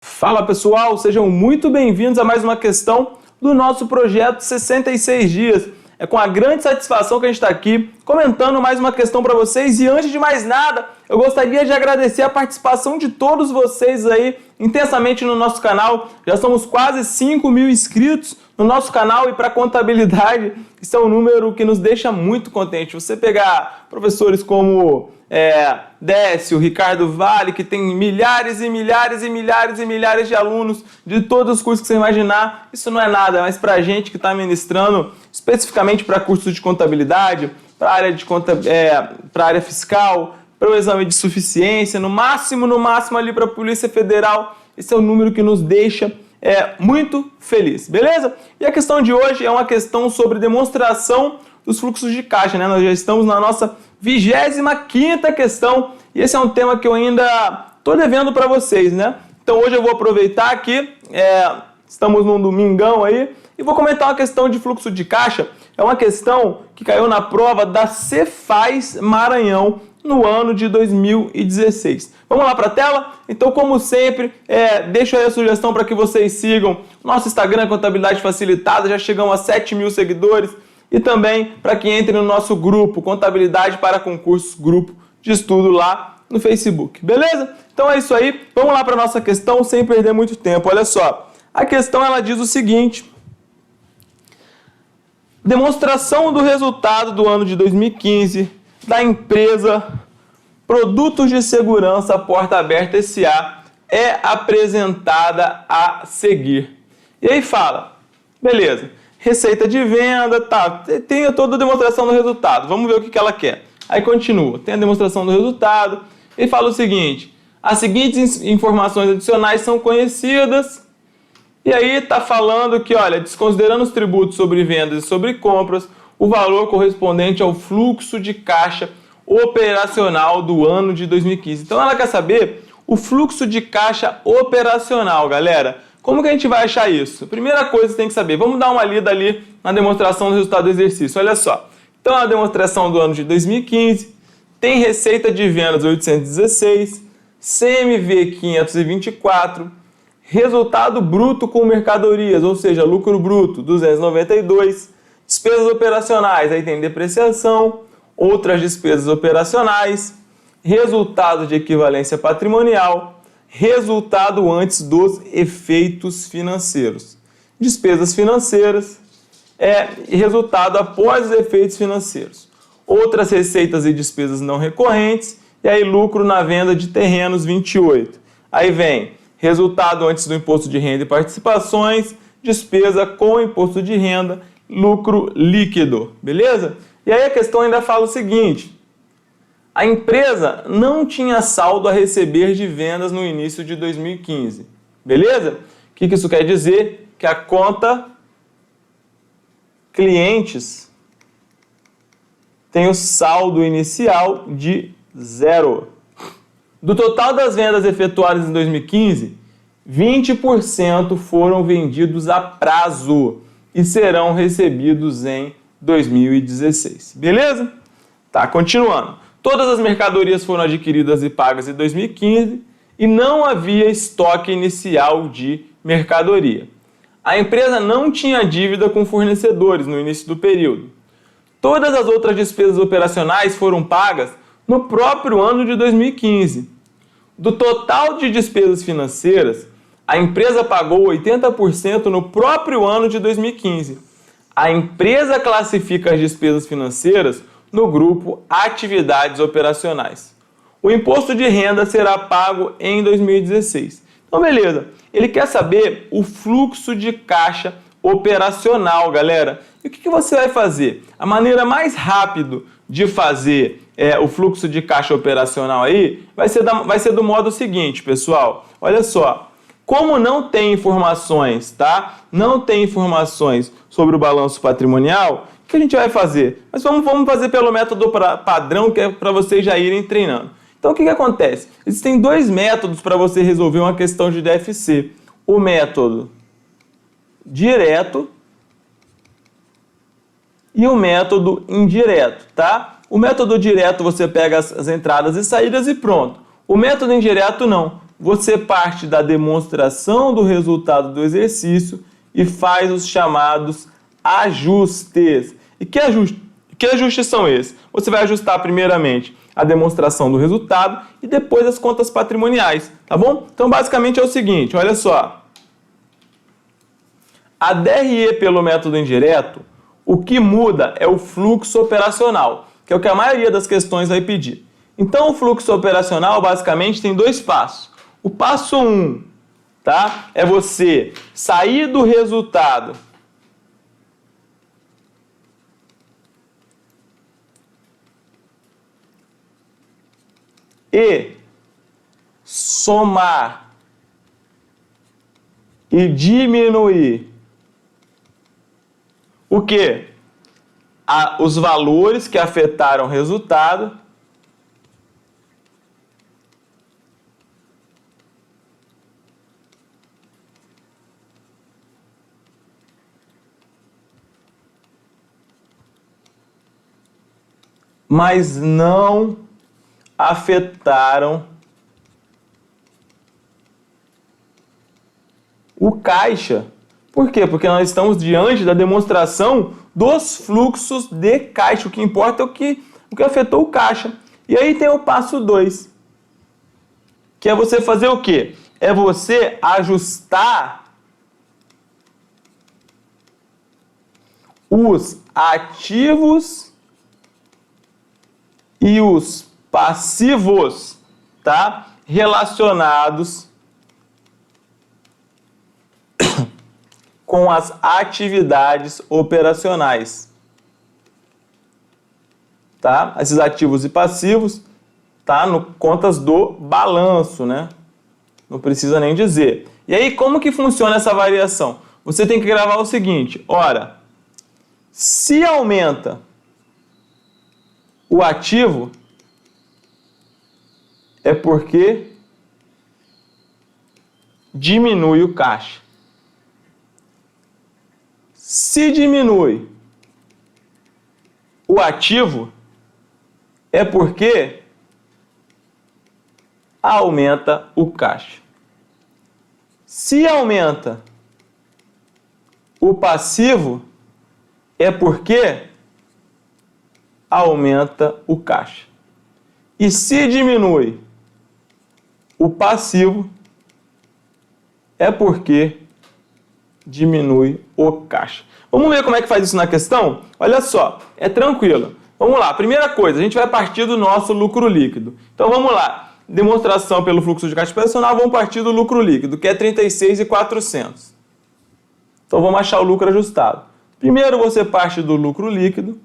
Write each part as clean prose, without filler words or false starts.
Fala pessoal, sejam muito bem-vindos a mais uma questão do nosso projeto 66 dias. É com a grande satisfação que a gente está aqui comentando mais uma questão para vocês e antes de mais nada, eu gostaria de agradecer a participação de todos vocês aí intensamente no nosso canal. Já somos quase 5.000 inscritos no nosso canal e para contabilidade isso é um número que nos deixa muito contente. Você pegar professores como Décio, Ricardo Vale, que tem milhares e milhares e milhares e milhares de alunos de todos os cursos que você imaginar, isso não é nada, mas para a gente que está ministrando especificamente para cursos de contabilidade, para a área para área fiscal, para o exame de suficiência, no máximo ali para a Polícia Federal, esse é o número que nos deixa muito feliz, beleza? E a questão de hoje é uma questão sobre demonstração dos fluxos de caixa, né? Nós já estamos na nossa 25ª questão e esse é um tema que eu ainda estou devendo para vocês, né? Então hoje eu vou aproveitar aqui, estamos num domingão aí, e vou comentar uma questão de fluxo de caixa. É uma questão que caiu na prova da Cefaz Maranhão no ano de 2016. Vamos lá para a tela? Então, como sempre, deixo aí a sugestão para que vocês sigam nosso Instagram Contabilidade Facilitada, já chegamos a 7.000 seguidores, e também para que entre no nosso grupo Contabilidade para Concursos, grupo de estudo lá no Facebook, beleza? Então é isso aí, vamos lá para a nossa questão sem perder muito tempo. Olha só, a questão ela diz o seguinte: demonstração do resultado do ano de 2015 da empresa Produtos de Segurança Porta Aberta S.A. é apresentada a seguir. E aí fala, beleza, receita de venda, tá, tem toda a demonstração do resultado, vamos ver o que ela quer. Aí continua, tem a demonstração do resultado e fala o seguinte: as seguintes informações adicionais são conhecidas. E aí está falando que, olha, desconsiderando os tributos sobre vendas e sobre compras, o valor correspondente ao fluxo de caixa operacional do ano de 2015. Então ela quer saber o fluxo de caixa operacional, galera. Como que a gente vai achar isso? Primeira coisa que você tem que saber, vamos dar uma lida ali na demonstração do resultado do exercício. Olha só, então a demonstração do ano de 2015 tem receita de vendas 816, CMV 524, resultado bruto com mercadorias, ou seja, lucro bruto, 292. Despesas operacionais, aí tem depreciação, outras despesas operacionais, resultado de equivalência patrimonial, resultado antes dos efeitos financeiros. Despesas financeiras e resultado após os efeitos financeiros. Outras receitas e despesas não recorrentes, e aí lucro na venda de terrenos 28. Aí vem resultado antes do imposto de renda e participações, despesa com imposto de renda, lucro líquido, beleza? E aí a questão ainda fala o seguinte: a empresa não tinha saldo a receber de vendas no início de 2015, beleza? O que isso quer dizer? Que a conta clientes tem o saldo inicial de 0. Do total das vendas efetuadas em 2015, 20% foram vendidos a prazo e serão recebidos em 2016. Beleza? Tá, continuando. Todas as mercadorias foram adquiridas e pagas em 2015 e não havia estoque inicial de mercadoria. A empresa não tinha dívida com fornecedores no início do período. Todas as outras despesas operacionais foram pagas no próprio ano de 2015. Do total de despesas financeiras, a empresa pagou 80% no próprio ano de 2015. A empresa classifica as despesas financeiras no grupo Atividades Operacionais. O imposto de renda será pago em 2016. Então, beleza. Ele quer saber o fluxo de caixa operacional, galera. E o que você vai fazer? A maneira mais rápida de fazer o fluxo de caixa operacional aí vai ser do modo seguinte, pessoal. Olha só. Como não tem informações, tá? Não tem informações sobre o balanço patrimonial, o que a gente vai fazer? Mas vamos fazer pelo método padrão, que é para vocês já irem treinando. Então, o que acontece? Existem dois métodos para você resolver uma questão de DFC. O método direto e o método indireto, tá? O método direto você pega as entradas e saídas e pronto. O método indireto não. você parte da demonstração do resultado do exercício e faz os chamados ajustes. E que ajustes são esses? Você vai ajustar primeiramente a demonstração do resultado e depois as contas patrimoniais, tá bom? Então, basicamente é o seguinte, olha só. A DRE pelo método indireto, o que muda é o fluxo operacional, que é o que a maioria das questões vai pedir. Então, o fluxo operacional, basicamente, tem dois passos. O passo 1, tá? É você sair do resultado e somar e diminuir o quê? Os valores que afetaram o resultado mas não afetaram o caixa. Por quê? Porque nós estamos diante da demonstração dos fluxos de caixa. O que importa é o que afetou o caixa. E aí tem o passo 2, que é você fazer o quê? É você ajustar os ativos e os passivos, tá? Relacionados com as atividades operacionais, tá? Esses ativos e passivos, tá? No contas do balanço, né? Não precisa nem dizer. E aí, como que funciona essa variação? Você tem que gravar o seguinte, ora, se aumenta o ativo, é porque diminui o caixa. Se diminui o ativo, é porque aumenta o caixa. Se aumenta o passivo, é porque aumenta o caixa. E se diminui o passivo, é porque diminui o caixa. Vamos ver como é que faz isso na questão? Olha só, é tranquilo. Vamos lá, primeira coisa, a gente vai partir do nosso lucro líquido. Então vamos lá, demonstração pelo fluxo de caixa operacional, vamos partir do lucro líquido, que é 36.400. Então vamos achar o lucro ajustado. Primeiro você parte do lucro líquido,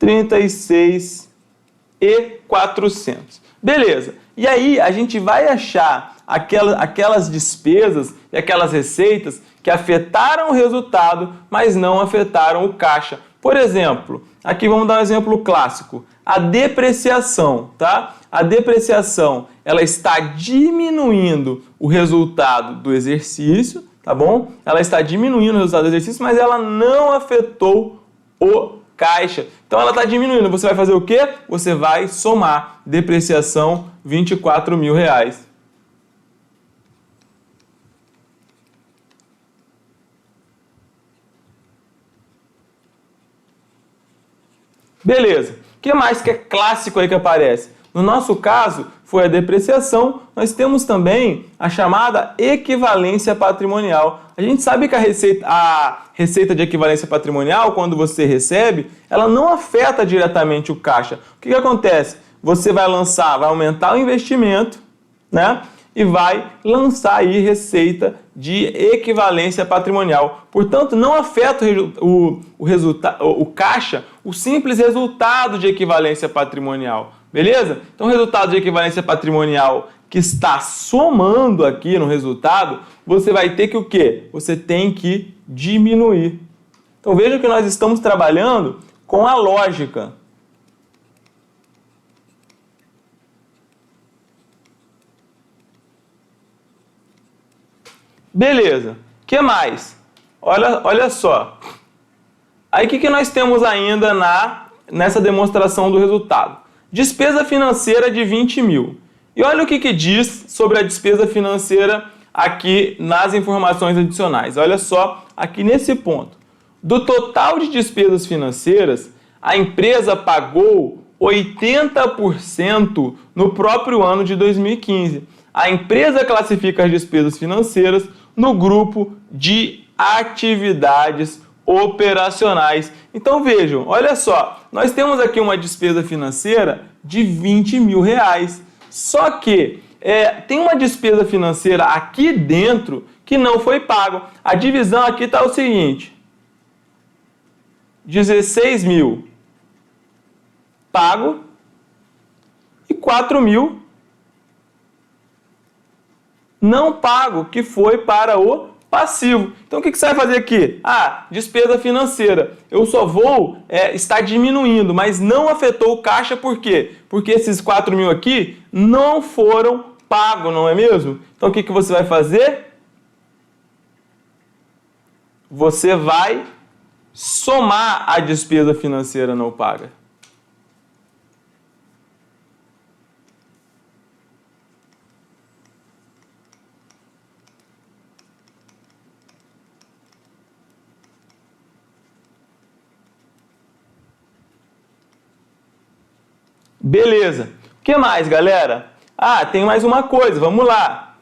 36.400. Beleza. E aí a gente vai achar aquelas despesas e aquelas receitas que afetaram o resultado, mas não afetaram o caixa. Por exemplo, aqui vamos dar um exemplo clássico. A depreciação, tá? A depreciação, ela está diminuindo o resultado do exercício, tá bom? Ela está diminuindo o resultado do exercício, mas ela não afetou o caixa. Então ela está diminuindo. Você vai fazer o quê? Você vai somar. Depreciação, R$24.000. Beleza. O que mais que é clássico aí que aparece? No nosso caso, foi a depreciação. Nós temos também a chamada equivalência patrimonial. A gente sabe que a receita de equivalência patrimonial, quando você recebe, ela não afeta diretamente o caixa. O que acontece? Você vai aumentar o investimento, né? E vai lançar aí receita de equivalência patrimonial. Portanto, não afeta o caixa, o simples resultado de equivalência patrimonial. Beleza? Então, o resultado de equivalência patrimonial que está somando aqui no resultado, você vai ter que o quê? Você tem que diminuir. Então, veja que nós estamos trabalhando com a lógica. Beleza. O que mais? Olha só. Aí o que nós temos ainda nessa demonstração do resultado? Despesa financeira de 20 mil. E olha o que diz sobre a despesa financeira aqui nas informações adicionais. Olha só, aqui nesse ponto. Do total de despesas financeiras, a empresa pagou 80% no próprio ano de 2015. A empresa classifica as despesas financeiras no grupo de atividades operacionais. Então vejam, olha só, nós temos aqui uma despesa financeira de R$20.000. Só que tem uma despesa financeira aqui dentro que não foi pago. A divisão aqui está o seguinte: 16.000 pago e 4.000 não pago, que foi para o passivo. Então o que você vai fazer aqui? Despesa financeira. Eu só vou estar diminuindo, mas não afetou o caixa, por quê? Porque esses 4.000 aqui não foram pagos, não é mesmo? Então o que você vai fazer? Você vai somar a despesa financeira não paga. Beleza. O que mais, galera? Tem mais uma coisa, vamos lá.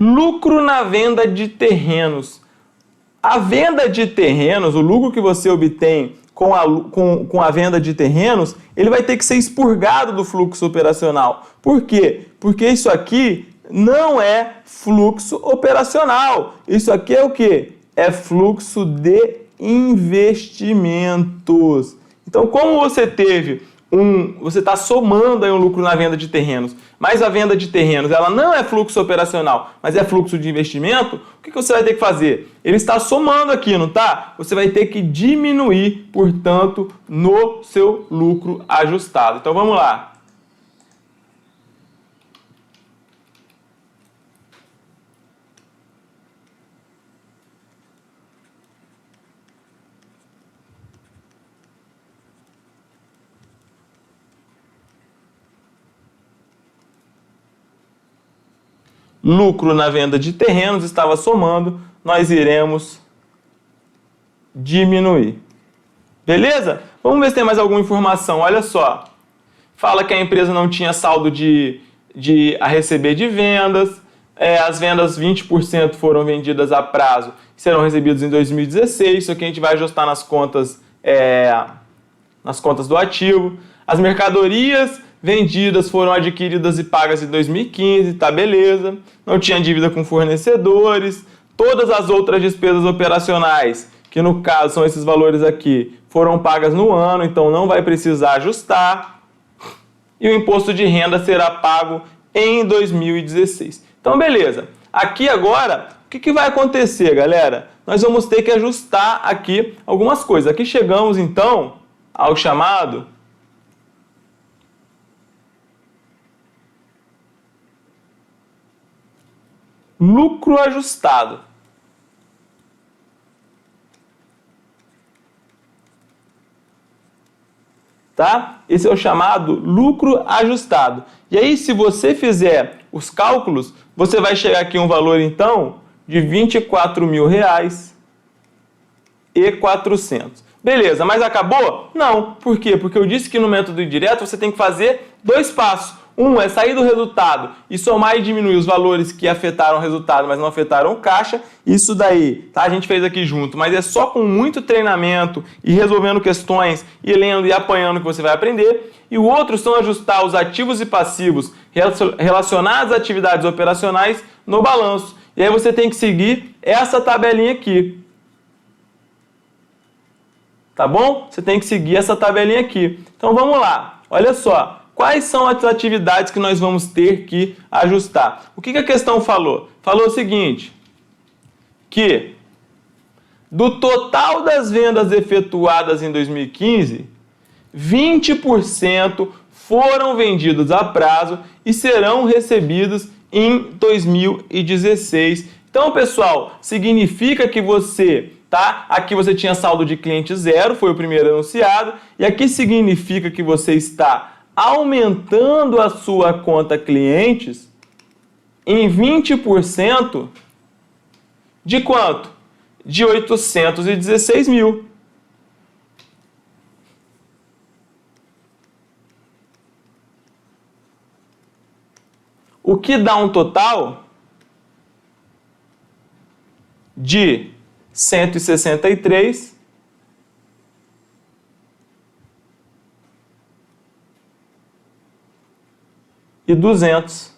Lucro na venda de terrenos. A venda de terrenos, o lucro que você obtém com a venda de terrenos, ele vai ter que ser expurgado do fluxo operacional. Por quê? Porque isso aqui não é fluxo operacional. Isso aqui é o quê? É fluxo de investimentos. Então, como você está somando aí um lucro na venda de terrenos, mas a venda de terrenos ela não é fluxo operacional, mas é fluxo de investimento, o que você vai ter que fazer? Ele está somando aqui, não está? Você vai ter que diminuir, portanto, no seu lucro ajustado. Então vamos lá. Lucro na venda de terrenos estava somando, nós iremos diminuir. Beleza? Vamos ver se tem mais alguma informação. Olha só. Fala que a empresa não tinha saldo a receber de vendas. As vendas 20% foram vendidas a prazo e serão recebidas em 2016. Isso aqui a gente vai ajustar nas contas do ativo. As mercadorias vendidas foram adquiridas e pagas em 2015, tá beleza. Não tinha dívida com fornecedores. Todas as outras despesas operacionais, que no caso são esses valores aqui, foram pagas no ano, então não vai precisar ajustar. E o imposto de renda será pago em 2016. Então beleza. Aqui agora, o que vai acontecer, galera? Nós vamos ter que ajustar aqui algumas coisas. Aqui chegamos então ao chamado lucro ajustado. Tá? Esse é o chamado lucro ajustado. E aí, se você fizer os cálculos, você vai chegar aqui a um valor, então, de R$24.400. Beleza, mas acabou? Não. Por quê? Porque eu disse que no método indireto você tem que fazer dois passos. Um é sair do resultado e somar e diminuir os valores que afetaram o resultado, mas não afetaram o caixa. Isso daí, tá? A gente fez aqui junto, mas é só com muito treinamento e resolvendo questões e lendo e apanhando que você vai aprender. E o outro são ajustar os ativos e passivos relacionados às atividades operacionais no balanço. E aí você tem que seguir essa tabelinha aqui. Tá bom? Você tem que seguir essa tabelinha aqui. Então vamos lá. Olha só. Quais são as atividades que nós vamos ter que ajustar? O que a questão falou? Falou o seguinte, que do total das vendas efetuadas em 2015, 20% foram vendidos a prazo e serão recebidos em 2016. Então, pessoal, significa que aqui você tinha saldo de cliente zero, foi o primeiro anunciado, e aqui significa que você está aumentando a sua conta clientes em 20% de quanto? De 816 mil. O que dá um total de 163 e 200.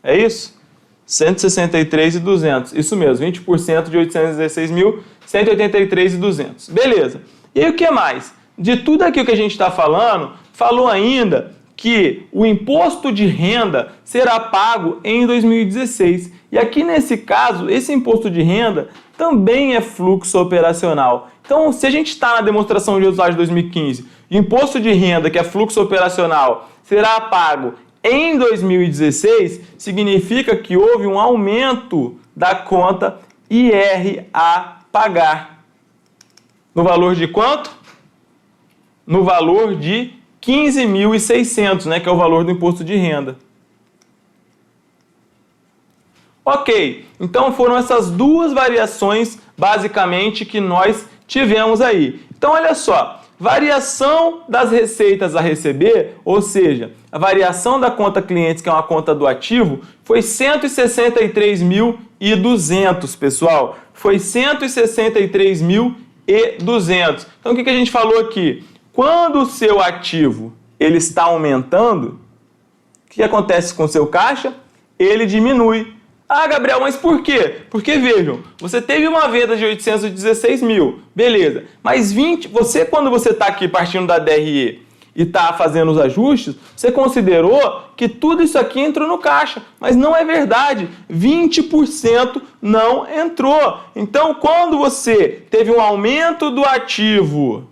É isso? 163 e 200. Isso mesmo, 20% de 816 mil, 183 e 200. Beleza. E aí o que mais? De tudo aquilo que a gente está falando, falou ainda que o imposto de renda será pago em 2016. E aqui nesse caso, esse imposto de renda também é fluxo operacional. Então, se a gente está na demonstração de resultados de 2015, o imposto de renda, que é fluxo operacional, será pago em 2016, significa que houve um aumento da conta IR a pagar. No valor de quanto? No valor de 15.600, né, que é o valor do imposto de renda. Ok, então foram essas duas variações, basicamente, que nós tivemos aí. Então, olha só, variação das receitas a receber, ou seja, a variação da conta clientes, que é uma conta do ativo, foi 163.200, pessoal. Foi 163.200. Então, o que a gente falou aqui? Quando o seu ativo ele está aumentando, o que acontece com o seu caixa? Ele diminui. Ah, Gabriel, mas por quê? Porque, vejam, você teve uma venda de 816 mil, beleza, mas quando você está aqui partindo da DRE e está fazendo os ajustes, você considerou que tudo isso aqui entrou no caixa, mas não é verdade, 20% não entrou. Então, quando você teve um aumento do ativo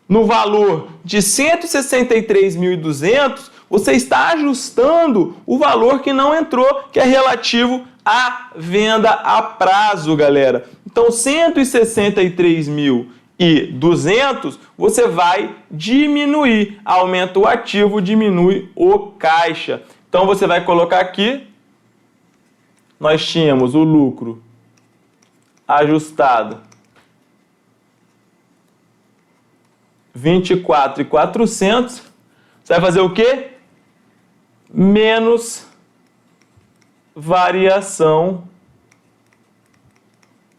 no valor de 163.200, você está ajustando o valor que não entrou, que é relativo à venda a prazo, galera. Então, 163.200, você vai diminuir. Aumenta o ativo, diminui o caixa. Então, você vai colocar aqui, nós tínhamos o lucro ajustado 24.400. Você vai fazer o quê? Menos variação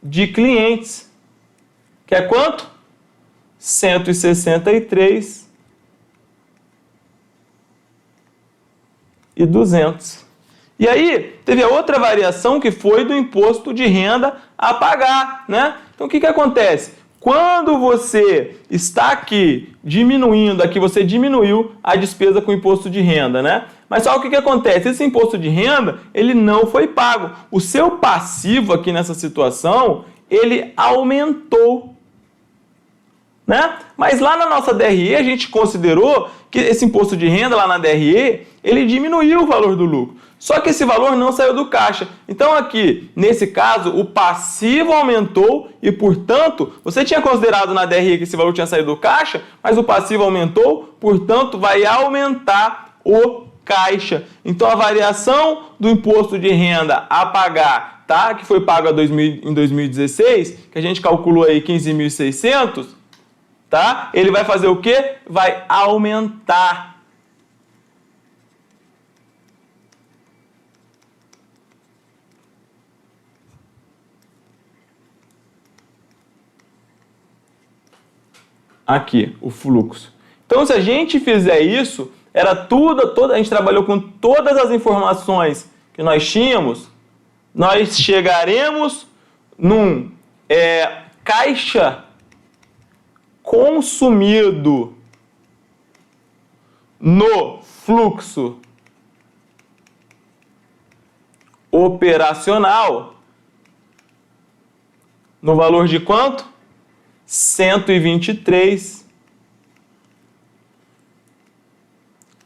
de clientes. Que é quanto? 163 e 200. E aí, teve a outra variação que foi do imposto de renda a pagar, né? Então, o que acontece? Quando você está aqui diminuindo, aqui você diminuiu a despesa com imposto de renda, né? Mas só o que acontece? Esse imposto de renda, ele não foi pago. O seu passivo aqui nessa situação, ele aumentou, né? Mas lá na nossa DRE, a gente considerou que esse imposto de renda lá na DRE, ele diminuiu o valor do lucro. Só que esse valor não saiu do caixa. Então aqui, nesse caso, o passivo aumentou e, portanto, você tinha considerado na DRE que esse valor tinha saído do caixa, mas o passivo aumentou, portanto, vai aumentar o caixa. Então a variação do imposto de renda a pagar, tá? Que foi pago em 2016, que a gente calculou aí 15.600, tá? Ele vai fazer o quê? Vai aumentar. Aqui, o fluxo. Então, se a gente fizer isso, a gente trabalhou com todas as informações que nós tínhamos, nós chegaremos num caixa consumido no fluxo operacional no valor de quanto? 123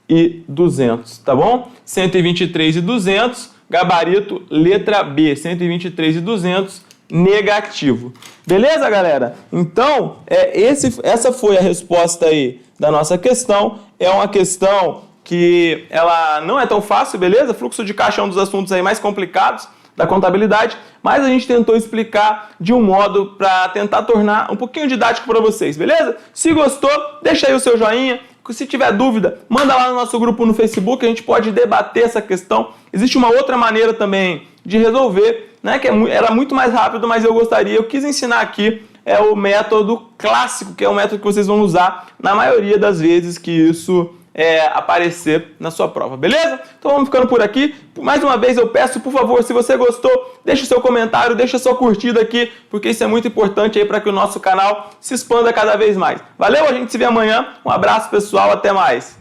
e 200, tá bom? 123 e 200, gabarito letra B, 123 e 200, negativo. Beleza, galera? Então, essa foi a resposta aí da nossa questão. É uma questão que ela não é tão fácil, beleza? Fluxo de caixa é um dos assuntos aí mais complicados da contabilidade, mas a gente tentou explicar de um modo para tentar tornar um pouquinho didático para vocês, beleza? Se gostou, deixa aí o seu joinha. Se tiver dúvida, manda lá no nosso grupo no Facebook, a gente pode debater essa questão. Existe uma outra maneira também de resolver, né, que era muito mais rápido, mas eu quis ensinar aqui o método clássico, que é o método que vocês vão usar na maioria das vezes que isso aparecer na sua prova, beleza? Então vamos ficando por aqui. Mais uma vez eu peço, por favor, se você gostou, deixa o seu comentário, deixa a sua curtida aqui, porque isso é muito importante aí para que o nosso canal se expanda cada vez mais. Valeu, a gente se vê amanhã. Um abraço, pessoal, até mais.